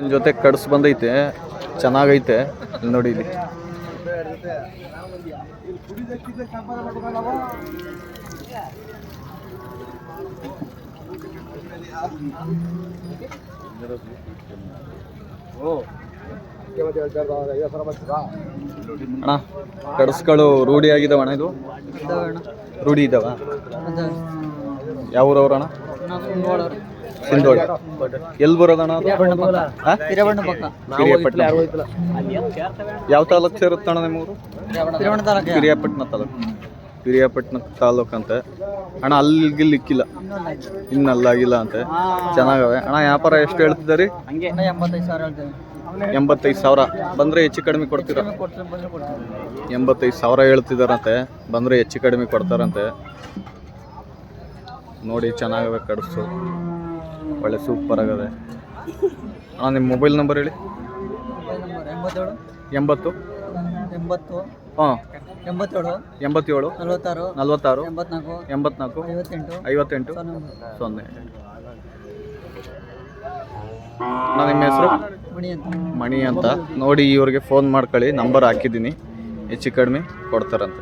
ನನ್ನ ಜೊತೆ ಕಡ್ಸ್ ಬಂದೈತೆ, ಚೆನ್ನಾಗೈತೆ. ಇಲ್ಲಿ ನೋಡಿ, ಇಲ್ಲಿ ಅಣ್ಣ ಕಡ್ಸ್ಗಳು ರೂಢಿ ಆಗಿದಾವ ಅಣ್ಣ? ಇದು ರೂಢಿ ಇದಾವ? ಯಾವ ಊರವ್ರಣ್ಣ? ಸಿಂಧೋಳ. ಎಲ್ಲಿ ಬರೋದಣ್ಣ? ಪಿರಿಯಾಪಟ್ಟಣ. ಯಾವ ತಾಲೂಕು ಸೇರುತ್ತಣ್ಣ ನಿಮ್ಮೂರು? ಪಿರಿಯಾಪಟ್ಟಣ ತಾಲೂಕು. ಪಿರಿಯಾಪಟ್ಟಣ ತಾಲೂಕು ಅಂತೆ ಅಣ್ಣ. ಅಲ್ಲಿಗಿಲ್ಲಿ ಇಕ್ಕಿಲ್ಲ, ಇನ್ನಲ್ಲಾಗಿಲ್ಲ ಅಂತೆ. ಚೆನ್ನಾಗವೆ ಅಣ್ಣ. ವ್ಯಾಪಾರ ಎಷ್ಟು ಹೇಳ್ತಿದ್ದೀರಿ? 85,000 ಬಂದರೆ ಹೆಚ್ಚು ಕಡಿಮೆ ಕೊಡ್ತೀರಾ? 85,000 ಹೇಳ್ತಿದಾರಂತೆ. ಬಂದರೆ ಹೆಚ್ಚು ಕಡಿಮೆ ಕೊಡ್ತಾರಂತೆ. ನೋಡಿ, ಚೆನ್ನಾಗವೆ ಕಡ್ಸು, ಒಳ್ಳೆ ಸೂಪರ್ ಆಗದೆ ಅಣ್ಣ. ನಿಮ್ಮ ಮೊಬೈಲ್ ನಂಬರ್ ಹೇಳಿ. 80 ಹಾಂ 87 46 84 58 0. ಅಣ್ಣ ನಿಮ್ಮ ಹೆಸರು? ಮಣಿ ಅಂತ. ನೋಡಿ, ಇವ್ರಿಗೆ ಫೋನ್ ಮಾಡ್ಕೊಳ್ಳಿ, ನಂಬರ್ ಹಾಕಿದ್ದೀನಿ, ಹೆಚ್ಚು ಕಡಿಮೆ ಕೊಡ್ತಾರಂತೆ.